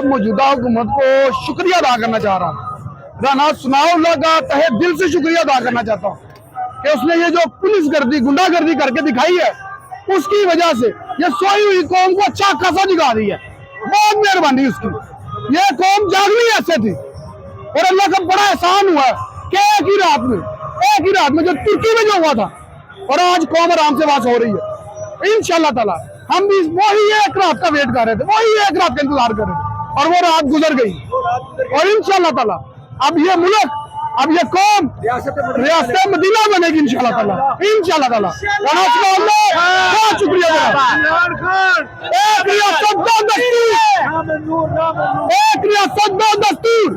मौजूदा हुकूमत को शुक्रिया अदा करना चाह रहा हूँ। राना सनाउल्लाह का तहे दिल से शुक्रिया अदा करना चाहता हूँ कि उसने ये जो पुलिस गर्दी गुंडागर्दी करके दिखाई है, उसकी वजह से ये सोई हुई कौम को अच्छा खासा जगा दी है। बहुत मेहरबानी उसकी। ये कौम जागनी ऐसे थी और अल्लाह का बड़ा एहसान हुआ कि एक ही रात में जो तुर्की में जो हुआ था, और आज कौम आराम से वास हो रही है। इंशाल्लाह ताला हम भी वही एक रात का वेट कर रहे थे, वही एक रात का इंतजार कर रहे थे, और वो रात गुजर गई। और इंशाल्लाह ताला अब ये मुल्क, अब ये कौम रियासत मदीना बनेगी इंशाल्लाह ताला। बहुत शुक्रिया। एक रियासत दो दस्तूर, एक रियासत दो दस्तूर।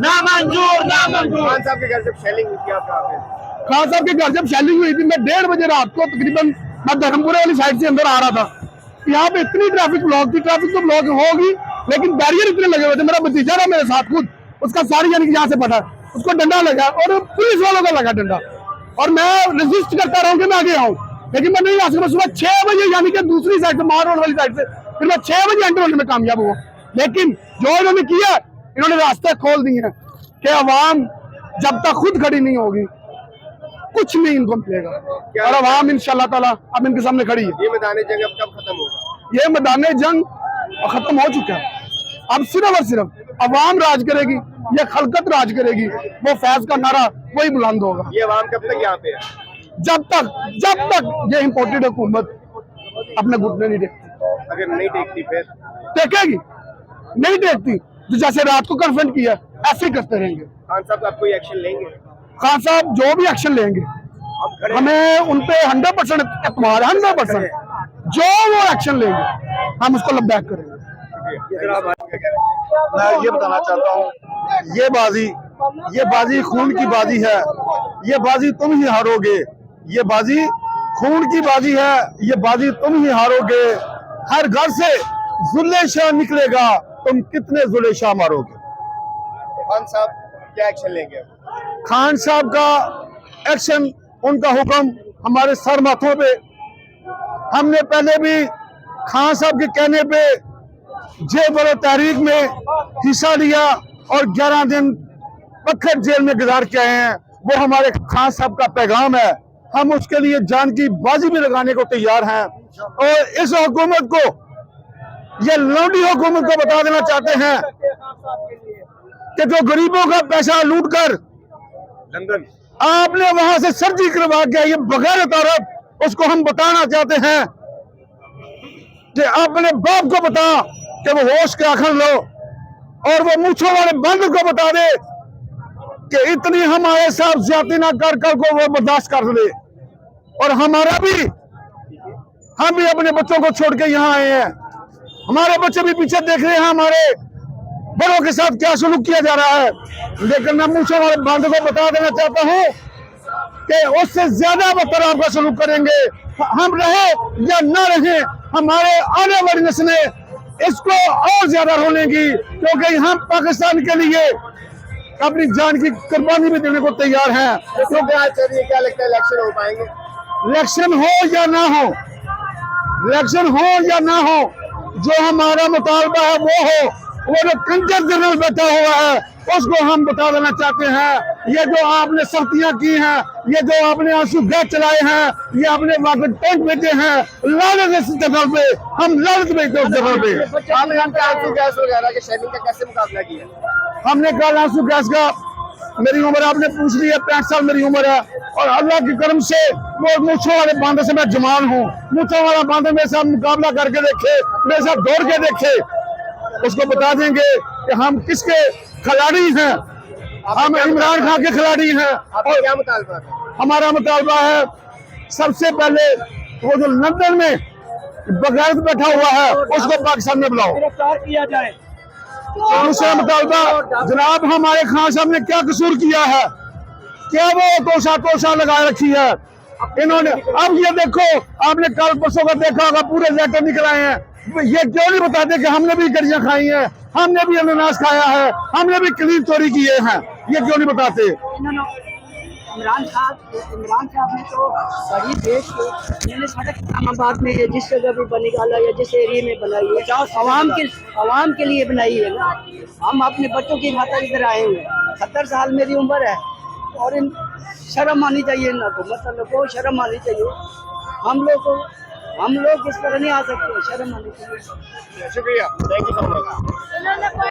खान साहब के घर जब शेलिंग हुई थी, खान साहब के घर जब शेलिंग हुई थी, मैं 1:30 बजे रात को तकरीबन मैं धर्मपुरा वाली साइड से अंदर आ रहा था। यहाँ पे इतनी ट्रैफिक ब्लॉक थी, ट्रैफिक तो ब्लॉक होगी लेकिन बैरियर इतने लगे हुए थे। मेरा भतीजा था मेरे साथ, खुद उसका सारी यानी कि यहाँ से पता, उसको डंडा लगा और पुलिस वालों का लगा डंडा, और मैं रेजिस्ट करता रहा कि मैं आगे आऊँ, लेकिन मैं नहीं आ सका। सुबह 6 बजे यानी कि दूसरी साइड से, मार रोड वाली साइड से, फिर मैं 6 बजे एंटर होने में कामयाब हुआ। लेकिन जो इन्होंने किया, इन्होंने रास्ते खोल दिए हैं कि अवाम जब तक खुद खड़ी नहीं होगी कुछ नहीं इनको मिलेगा, और अवाम इंशाल्लाह ताला अब इनके सामने खड़ी है। ये मैदान जंग अब कब खत्म होगा? ये मैदान जंग खत्म हो चुका है। अब सिर्फ और सिर्फ अवाम राज करेगी, ये खलकत राज करेगी, वो फैज का नारा वही बुलंद होगा। ये अवाम कब तक यहाँ पे है? जब तक ये इम्पोर्टेड हुकूमत अपने घुटने नहीं टेकती। अगर नहीं टेकती फिर टेकेगी, नहीं टेकती तो जैसे रात को कन्फ्रंट किया ऐसे ही करते रहेंगे। खान साहब आप कोई एक्शन लेंगे? खान साहब जो भी एक्शन लेंगे, हमें उन पे 100% एतमाद, 100% जो वो एक्शन लेंगे हम उसको लबैक करेंगे। मैं ये बताना चाहता हूँ, ये बाजी खून की बाजी है, ये बाजी तुम ही हारोगे, ये बाजी खून की बाजी है, ये बाजी तुम ही हारोगे। हर घर से जुल्ले शाह निकलेगा, तुम कितने जुल्ले शाह मारोगे। खान साहब क्या एक्शन लेंगे? खान साहब का एक्शन, उनका हुक्म हमारे सर माथों पे। हमने पहले भी खान साहब के कहने पे जेल बरो तहरीक में हिस्सा लिया और 11 दिन पत्थर जेल में गुजार के आए हैं। वो हमारे खान साहब का पैगाम है, हम उसके लिए जान की बाजी भी लगाने को तैयार हैं। और इस हुकूमत को, ये लौंडी हुकूमत को बता देना चाहते हैं कि जो गरीबों का पैसा लूट कर लंदन आपने वहां से सर्जी करवा के ये बगैर तारफ, उसको हम बताना चाहते हैं कि अपने बाप को बता कि वो होश के आखिर लो, और वो मूछों वाले बंद को बता दे कि इतनी हमारे साथ ज्यादती ना कर को वो बर्दाश्त कर ले। और हमारा भी, हम भी अपने बच्चों को छोड़ के यहाँ आए हैं, हमारे बच्चे भी पीछे देख रहे हैं हमारे बड़ों के साथ क्या सलूक किया जा रहा है। लेकिन मैं मूछों वाले बंद को बता देना चाहता हूँ कि उससे ज्यादा बदतर आपका सलूक करेंगे। हम रहे या न रहे, हमारे आने वाली नस्लें इसको और ज्यादा रोनेगी, क्योंकि हम पाकिस्तान के लिए अपनी जान की कुर्बानी भी देने को तैयार हैं। क्योंकि आज चलिए, क्या लगता है इलेक्शन हो पाएंगे? इलेक्शन हो या ना हो, इलेक्शन हो या ना हो, जो हमारा मुतालबा है वो हो। वो जो कंजर जनरल बैठा हुआ है उसको हम बता देना चाहते हैं, ये जो आपने सख्तियां की हैं, ये जो आपने आंसू गैस चलाए हैं, ये आपने वाटर टैंक भेजे हैं, लानत इस जगह पे, हम लानत भेजते उस जगह पे। आपने आंसू गैस वगैरह के शेलिंग का कैसे मुकाबला किया? हमने कल आंसू गैस का, मेरी उम्र आपने पूछ ली है, 65 साल मेरी उम्र है, और अल्लाह के करम से वो मूछों वाले बांधे से मैं जवान हूँ। मूछों वाला बांधे मेरे साथ मुकाबला करके देखे, मेरे साथ दौड़ के देखे, उसको बता देंगे कि हम किसके खिलाड़ी हैं। हम इमरान खान के खिलाड़ी हैं। और क्या मुतालबा है? हमारा मुतालबा है, सबसे पहले वो जो लंदन में बगैर बैठा हुआ है उसको पाकिस्तान में बुलाओ, गिरफ्तार किया जाए। दूसरा मुतालबा, जनाब हमारे खान साहब ने क्या कसूर किया है, क्या वो तोशा लगा रखी है इन्होंने। अब ये देखो, आपने कल परसों का देखा होगा, पूरे लेटर निकल आए हैं। ये क्यों नहीं बताते कि हमने भी गरियां खाई हैं, हमने भी अनानास खाया है, हमने भी कलीम चोरी किए हैं, ये क्यों नहीं बताते? इमरान साहब ने तो बड़ी देश को मैंने सड़क इस्लामाबाद में जिस जगह भी बनी गाला या जिस एरिया में बनाई है आवाम के लिए बनाई है ना। हम अपने बच्चों की खातिर इधर आए हुए हैं। 70 साल मेरी उम्र है और इन शर्म आनी चाहिए ना को, मतलब को शर्म आनी चाहिए। हम लोग इस तरह नहीं आ सकते, शर्म आनी चाहिए। शुक्रिया, थैंक यू सो मच।